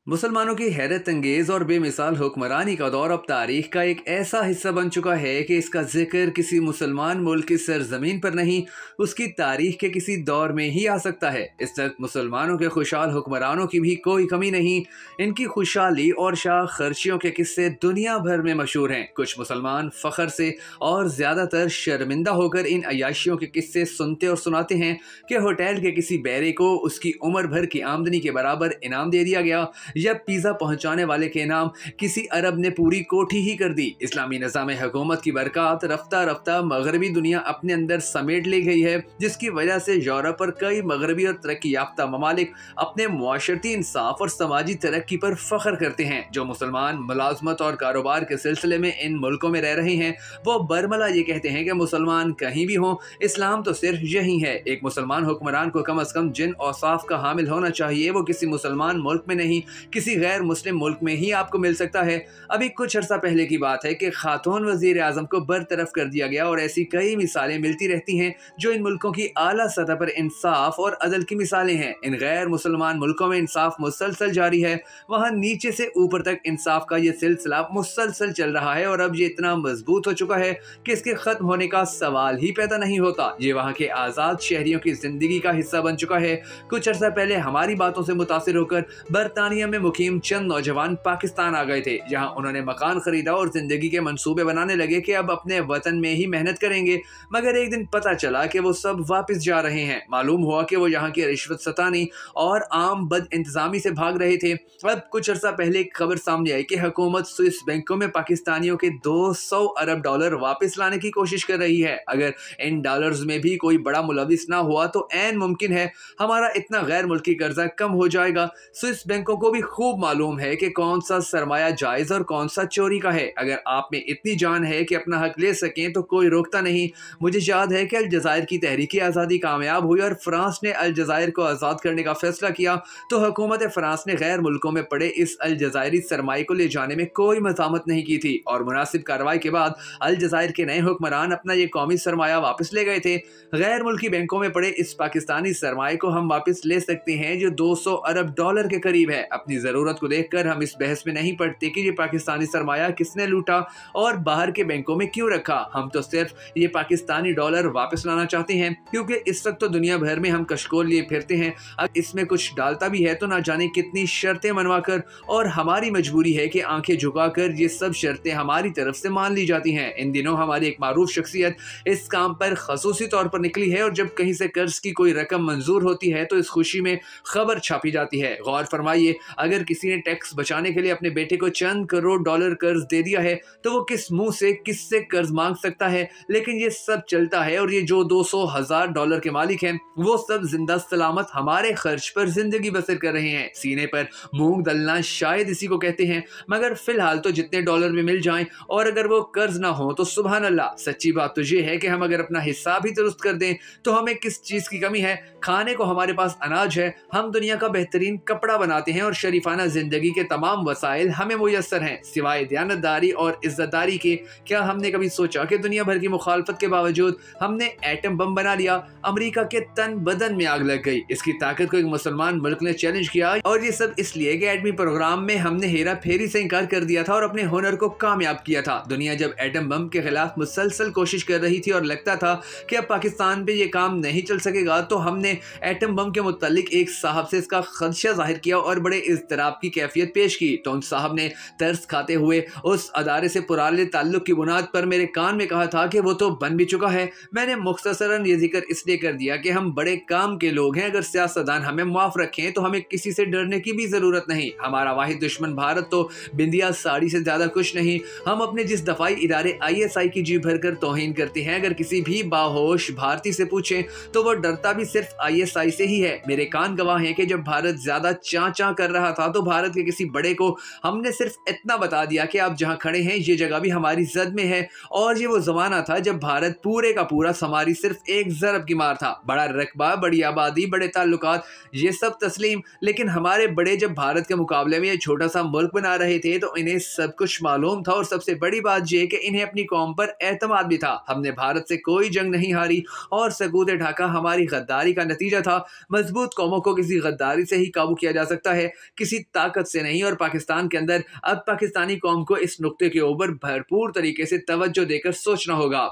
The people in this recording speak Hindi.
मुसलमानों की हैरत अंगेज और बेमिसाल हुक्मरानी का दौर अब तारीख का एक ऐसा हिस्सा बन चुका है कि इसका जिक्र किसी मुसलमान मुल्क की सरजमीन पर नहीं, उसकी तारीख के किसी दौर में ही आ सकता है। इस तक मुसलमानों के खुशहाल हुक्मरानों की भी कोई कमी नहीं। इनकी खुशहाली और शाह खर्चियों के किस्से दुनिया भर में मशहूर हैं। कुछ मुसलमान फ़ख्र से और ज़्यादातर शर्मिंदा होकर इन अयाशियों के किस्से सुनते और सुनाते हैं कि होटल के किसी बैरे को उसकी उम्र भर की आमदनी के बराबर इनाम दे दिया गया, या पिज़्ज़ा पहुंचाने वाले के नाम किसी अरब ने पूरी कोठी ही कर दी। इस्लामी निज़ाम हुकूमत की बरकत रफ्ता रफ्ता मगरबी दुनिया अपने अंदर समेट ले गई है, जिसकी वजह से यूरोप और कई मगरबी और तरक्की याफ्ता ममालिक अपने मुआशरती इंसाफ और समाजी तरक्की पर फख्र करते हैं। जो मुसलमान मुलाजमत और कारोबार के सिलसिले में इन मुल्कों में रह रहे हैं, वो बरमला ये कहते हैं कि मुसलमान कहीं भी हों, इस्लाम तो सिर्फ यही है। एक मुसलमान हुक्मरान को कम अज कम जिन औसाफ का हामिल होना चाहिए, वो किसी मुसलमान मुल्क में नहीं, किसी गैर मुस्लिम मुल्क में ही आपको मिल सकता है। अभी कुछ अर्सा पहले की बात है कि खातून वजीर आजम को बरतरफ कर दिया गया, और ऐसी कई मिसालें मिलती रहती हैं जो इन मुल्कों की आला सतह पर इंसाफ और अदल की मिसालें हैं। इन गैर मुसलमान मुल्कों में इंसाफ मुसलसल जारी है, वहाँ नीचे से ऊपर तक इंसाफ का ये सिलसिला मुसलसल चल रहा है, और अब ये इतना मजबूत हो चुका है कि इसके खत्म होने का सवाल ही पैदा नहीं होता। ये वहाँ के आज़ाद शहरियों की जिंदगी का हिस्सा बन चुका है। कुछ अर्सा पहले हमारी बातों से मुतासिर होकर बरतानिया में मुकीम चंद नौजवान पाकिस्तान आ गए थे, जहां उन्होंने मकान खरीदा और जिंदगी के मंसूबे बनाने लगे कि अब अपने वतन में ही मेहनत करेंगे। मगर एक दिन पता चला कि वो सब वापस जा रहे हैं। मालूम हुआ कि वो यहाँ की रिश्वत सतानी और आम बद इंतजामी से भाग रहे थे। अब कुछ अर्सा पहले एक खबर सामने आई कि हुकूमत स्विस बैंकों में पाकिस्तानियों के 200 अरब डॉलर वापस लाने की कोशिश कर रही है। अगर इन डॉलर्स में भी कोई बड़ा मुलविस ना हुआ तो ऐन मुमकिन है हमारा इतना गैर मुल्की कर्जा कम हो जाएगा। स्विस बैंकों को भी खूब मालूम है कि कौन सा सरमाया जायज और कौन सा चोरी का है। अगर आप में इतनी जान है कि अपना हक ले सकें तो कोई रोकता नहीं। मुझे याद है कि अलजायर की तहरीकी आज़ादी कामयाब हुई और फ्रांस ने अलजायर को आज़ाद करने का फैसला किया, तो हुकूमत फ्रांस ने गैर मुल्कों में पड़े इस अलजायरी सरमाए को ले जाने में कोई मज़ामत नहीं की थी, और मुनासिब कार्रवाई के बाद अलजायर के नए हुक्मरान अपना ये कौमी सरमाया वापस ले गए थे। गैर मुल्की बैंकों में पड़े इस पाकिस्तानी सरमाए को हम वापस ले सकते हैं जो 200 अरब डॉलर के करीब है। अपनी ज़रूरत को देखकर हम इस बहस में नहीं पड़ते कि ये पाकिस्तानी सरमाया किसने लूटा और बाहर के बैंकों में क्यों रखा। हम तो सिर्फ ये पाकिस्तानी डॉलर वापस लाना चाहते हैं, क्योंकि इस वक्त तो दुनिया भर में हम कशकोल लिए फिरते हैं। अब इसमें कुछ डालता भी है तो ना जाने कितनी शर्तें मनवाकर, और हमारी मजबूरी है कि आंखें झुकाकर ये सब शर्तें हमारी तरफ से मान ली जाती हैं। इन दिनों हमारी एक मारूफ शख्सियत इस काम पर खसूसी तौर पर निकली है, और जब कहीं से कर्ज की कोई रकम मंजूर होती है तो इस खुशी में खबर छापी जाती है। गौर फरमाइए, अगर किसी ने टैक्स बचाने के लिए अपने बेटे को चंद करोड़ डॉलर कर्ज दे दिया है तो वो किस मुंह से किससे कर्ज मांग सकता है। लेकिन ये सब चलता है, और ये जो 200,000 डॉलर के मालिक हैं वो सब जिंदा सलामत हमारे खर्च पर जिंदगी बसर कर रहे हैं। सीने पर मूंग दलना शायद इसी को कहते हैं। मगर फिलहाल तो जितने डॉलर में मिल जाएं, और अगर वो कर्ज ना हो तो सुभान अल्लाह। सच्ची बात तो ये है कि हम अगर अपना हिसाब ही दुरुस्त कर दें तो हमें किस चीज की कमी है। खाने को हमारे पास अनाज है, हम दुनिया का बेहतरीन कपड़ा बनाते हैं, और शरीफाना जिंदगी के तमाम वसाइल हमें मुयस्सर हैं। सिवाय दयानतदारी और इज्जतदारी के, क्या हमने कभी सोचा कि दुनिया भर की मुखालफत के बावजूद हमने एटम बम बना लिया, अमेरिका के तन बदन में आग लग गई। इसकी ताकत को एक मुसलमान मुल्क ने चैलेंज किया, और ये सब इसलिए कि एटमी प्रोग्राम में हमने हेरा फेरी से इनकार कर दिया था और अपने हुनर को कामयाब किया था। दुनिया जब एटम बम के खिलाफ मुसलसल कोशिश कर रही थी और लगता था कि अब पाकिस्तान पे ये काम नहीं चल सकेगा, तो हमने एटम बम के मुतालिक एक साहब से इसका खदशा जाहिर किया और बड़े इज़्तिराब की कैफियत पेश की। तो उन साहब ने तरस खाते हुए उस अदारे से पुराने ताल्लुक की बुनियाद पर मेरे कान में कहा था कि वो तो बन भी चुका है। मैंने मुख्तसरन ये जिक्र इसलिए कर दिया कि हम बड़े काम के लोग हैं। अगर सियासतदान हमें माफ रखें तो हमें किसी से डरने की भी जरूरत नहीं। हमारा वाहिद दुश्मन भारत तो बिंदिया साड़ी से ज्यादा कुछ नहीं। हम अपने जिस दफाई इदारे ISI की जी भरकर तौहीन करते हैं, अगर किसी भी बाहोश भारतीय से पूछें तो वो डरता भी सिर्फ ISI से ही है। मेरे कान गवाह हैं कि जब भारत ज्यादा चां कर रहा था तो भारत के किसी बड़े को हमने सिर्फ इतना बता दिया कि आप जहां खड़े हैं ये जगह भी हमारी जद में है। और ये वो जमाना था जब भारत पूरे का पूरा हमारी सिर्फ एक ज़रब की मार था। बड़ा रकबा, बड़ी आबादी, बड़े ताल्लुकात, ये सब तस्लीम। लेकिन हमारे बड़े जब भारत के मुकाबले में ये छोटा सा मुल्क बना रहे थे तो इन्हें सब कुछ मालूम था, और सबसे बड़ी बात यह कि इन्हें अपनी कौम पर एतमाद भी था। हमने भारत से कोई जंग नहीं हारी, और सकूत ढाका हमारी गद्दारी का नतीजा था। मजबूत कौमों को किसी गद्दारी से ही काबू किया जा सकता है। किसी ताकत से नहीं। और पाकिस्तान के अंदर अब पाकिस्तानी कौम को इस नुक्ते के ऊपर भरपूर तरीके से तवज्जो देकर सोचना होगा।